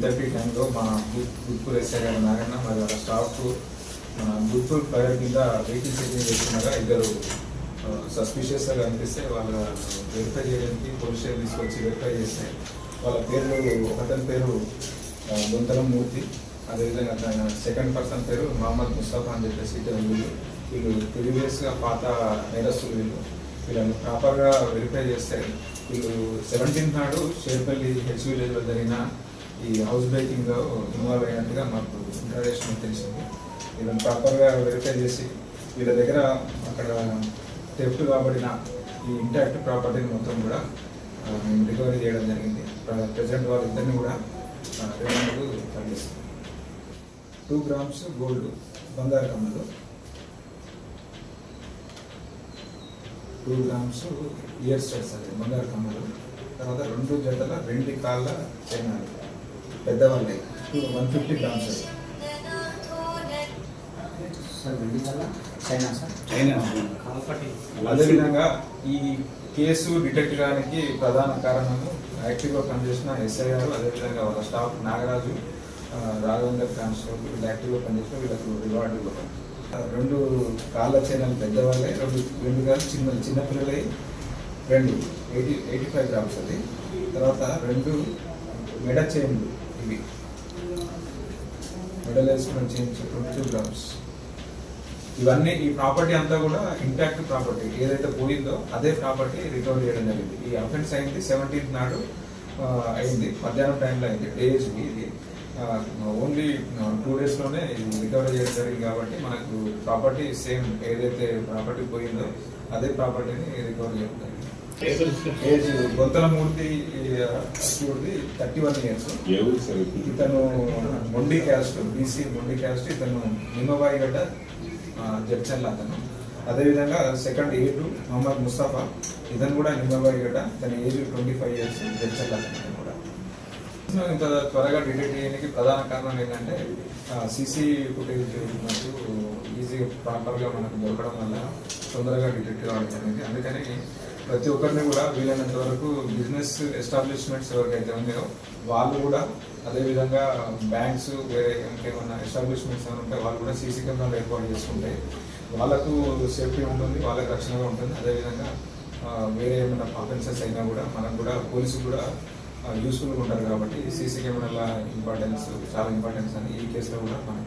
10:30 టైంలో మా గుర్పూర్ ఎస్ఐ గారు నారాయణ మరి వాళ్ళ స్టాఫ్ మన గుర్పూర్ ఫ్లైఓవర్ కింద వెహికల్ చెకింగ్ చేస్తున్నాగా ఇద్దరు సస్పిషియస్గా అనిపిస్తే వాళ్ళ వెరిఫై చేయడానికి పోలీస్ స్టేషన్ తీసుకొచ్చి వెరిఫై చేస్తే వాళ్ళ పేర్లు ఒకతని పేరు దొంతలం మూర్తి, అదేవిధంగా తన సెకండ్ పర్సన్ పేరు మహమ్మద్ ముస్తఫా అని చెప్పేసి ఇద్దరు వీళ్ళు ప్రీవియస్గా పాత నేరస్తులు వీళ్ళని ప్రాపర్గా వెరిఫై చేస్తే వీళ్ళు 17th నాడు షేర్పల్లి హెచ్ విలేజ్లో జరిగిన ఈ హౌస్ బ్రేకింగ్లో ఇన్వాల్వ్ అయినట్టుగా మాకు ఇంట్రాడేషన్ తెలిసింది. వీళ్ళని ప్రాపర్గా వెరిఫై చేసి వీళ్ళ దగ్గర అక్కడ థెఫ్ట్ కాబడిన ఈ ఇంటాక్ట్ ప్రాపర్టీని మొత్తం కూడా మేము రికవరీ చేయడం జరిగింది. ప్రజెంట్ వాళ్ళిద్దరిని కూడా రిమాండ్కు తరలిస్తాం. 2 grams గోల్డ్ బంగారు కమ్మలు, 2 grams ఇయర్ స్టడ్స్ అది బంగారు కమ్మలు, తర్వాత 2 జతల 2 కాళ్ళ చైనాలు పెద్దవాళ్ళే 150 grams అది. అదేవిధంగా ఈ కేసు డిటెక్ట్ కావడానికి ప్రధాన కారణము యాక్టివ్గా పనిచేసిన ఎస్ఐ గారు, అదేవిధంగా వాళ్ళ స్టాఫ్ నాగరాజు, రాఘవేందర్ కానిస్టేబుల్ వీళ్ళు యాక్టివ్గా పనిచేసిన వీళ్ళకు రివార్డు 2 కాళ్ళ చైనాలు పెద్దవాళ్ళే, 2 కాళ్ళు చిన్నపిల్లలై 85 grams అది. తర్వాత 2 మెడ చైన్లు, ఇవి మెడల్ వేసుకున్న చైన్స్ 22 grams. ఇవన్నీ ఈ ప్రాపర్టీ అంతా కూడా ఇంటాక్ట్ ప్రాపర్టీ, ఏదైతే పోయిందో అదే ప్రాపర్టీ రికవర్ చేయడం జరిగింది. ఈ అఫెన్స్ అయింది 17th నాడు అయింది, మధ్యాహ్నం టైంలో అయింది. డేస్కి ఇది ఓన్లీ 2 daysలోనే రికవరీ చేయడం జరిగింది. కాబట్టి మనకు ప్రాపర్టీ సేమ్ ఏదైతే ప్రాపర్టీ పోయిందో అదే ప్రాపర్టీని రికవర్ చేయడం జరిగింది. Age Gonthalamurthy 31 years. ఇతను మొండి క్యాస్ట్, బీసీ మొండి క్యాస్ట్. ఇతను నిమ్మబాయిగడ్డ జడ్చర్ల అతను. అదేవిధంగా సెకండ్ A2 మహమ్మద్ ముస్తఫా, ఇతను కూడా నిమ్మబాయిగడ్డ, తన ఏజ్ 25 years, జడ్చర్ల అతను కూడా. ఇంత త్వరగా డిటెక్ట్ చేయడానికి ప్రధాన కారణం ఏంటంటే సీసీ ఫుటేజ్ మనకు ఈజీగా ప్రాపర్గా మనకు దొరకడం వల్ల తొందరగా డిటెక్ట్ కావడం జరిగింది. అందుకని ప్రతి ఒక్కరిని కూడా వీలైనంత వరకు బిజినెస్ ఎస్టాబ్లిష్మెంట్స్ ఎవరికైతే ఉన్నాయో వాళ్ళు కూడా, అదేవిధంగా బ్యాంక్స్, వేరే ఇంకేమన్నా ఎస్టాబ్లిష్మెంట్స్ ఏమైనా ఉంటే వాళ్ళు కూడా సీసీ కెమెరాలు ఏర్పాటు చేసుకుంటే వాళ్ళకు సేఫ్టీ ఉంటుంది, వాళ్ళకి రక్షణగా ఉంటుంది. అదేవిధంగా వేరే ఏమైనా ఆఫెన్సెస్ అయినా కూడా మనకు కూడా పోలీసులు కూడా యూస్ఫుల్గా ఉంటారు. కాబట్టి సీసీ కెమెరాల ఇంపార్టెన్స్ చాలా ఇంపార్టెన్స్ అని ఈ కేసులో కూడా మనం